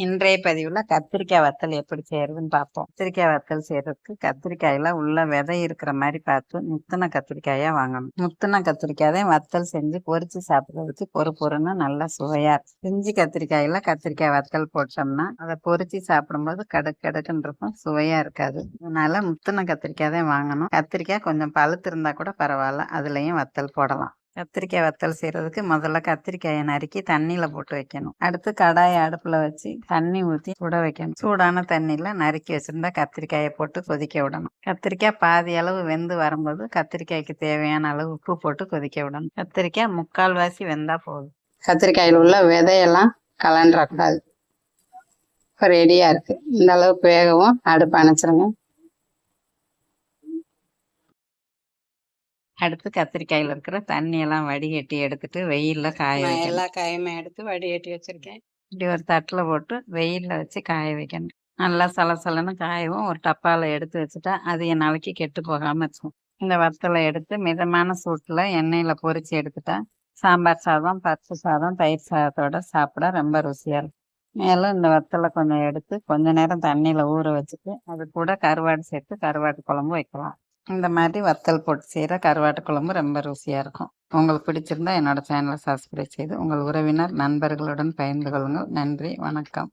இன்றைய பதிவுல கத்திரிக்காய் வத்தல் எப்படி செய்யறதுன்னு பார்ப்போம். கத்திரிக்காய் வத்தல் செய்யறதுக்கு கத்திரிக்காயில உள்ள விதை இருக்கிற மாதிரி பார்த்து முத்தின கத்திரிக்காயா வாங்கணும். முத்தின கத்திரிக்காய் வத்தல் செஞ்சு பொரிச்சு சாப்பிடுறதுக்கு பொறுன்னு நல்லா சுவையா இருக்கும். பிஞ்சு கத்திரிக்காயில கத்திரிக்காய் வத்தல் போட்டோம்னா அதை பொரிச்சு சாப்பிடும்போது கடுக்குன்னு இருக்கும், சுவையா இருக்காது. அதனால முத்தின கத்திரிக்காய் தான் வாங்கணும். கத்திரிக்காய் கொஞ்சம் பழுத்து இருந்தா கூட பரவாயில்ல, அதுலயும் வத்தல் போடலாம். கத்திரிக்காய் வத்தல் செய்யறதுக்கு முதல்ல கத்திரிக்காயை நறுக்கி தண்ணியில போட்டு வைக்கணும். அடுத்து கடாயை அடுப்புல வச்சு தண்ணி ஊற்றி சுட வைக்கணும். சூடான தண்ணியில நறுக்கி வச்சிருந்தா கத்திரிக்காயை போட்டு கொதிக்க விடணும். கத்திரிக்காய் பாதி அளவு வெந்து வரும்போது கத்திரிக்காய்க்கு தேவையான அளவு உப்பு போட்டு கொதிக்க விடணும். கத்திரிக்காய் 3/4 வெந்தா போதும். கத்திரிக்காயில் உள்ள விதையெல்லாம் கலண்டக்கூடாது. இப்போ ரெடியா இருக்கு. இந்த அளவுக்கு வேகவும் அடுப்பு அணைச்சிருங்க. அடுத்து கத்திரிக்காயில இருக்கிற தண்ணியெல்லாம் வடிகட்டி எடுத்துட்டு வெயில்ல காய வைக்கணும். எல்லா காயுமே எடுத்து வடிகட்டி வச்சிருக்கேன். இப்படி ஒரு தட்டுல போட்டு வெயில்ல வச்சு காய வைக்கணும். நல்லா சலசலன்னு காயவும் ஒரு டப்பால எடுத்து வச்சுட்டா அது என் நாளைக்கு கெட்டு போகாம இருக்கும். இந்த வத்தலை எடுத்து மிதமான சூட்டுல எண்ணெயில பொரிச்சு எடுத்துட்டா சாம்பார் சாதம், பருப்பு சாதம், தயிர் சாதத்தோட சாப்பிட ரொம்ப ருசியா இருக்கும். மேலும் இந்த வத்தலை கொஞ்சம் எடுத்து கொஞ்ச நேரம் தண்ணியில ஊற வச்சுட்டு அது கூட கருவாடு சேர்த்து கருவாட்டு குழம்பு வைக்கலாம். இந்த மாதிரி வத்தல் போட்டு செய்கிற கருவாட்டு குழம்பு ரொம்ப ருசியாக இருக்கும். உங்களுக்கு பிடிச்சிருந்தா என்னோட சேனலை சப்ஸ்கிரைப் செய்து உங்கள் உறவினர் நண்பர்களுடன் பகிர்ந்து கொள்ளுங்கள். நன்றி, வணக்கம்.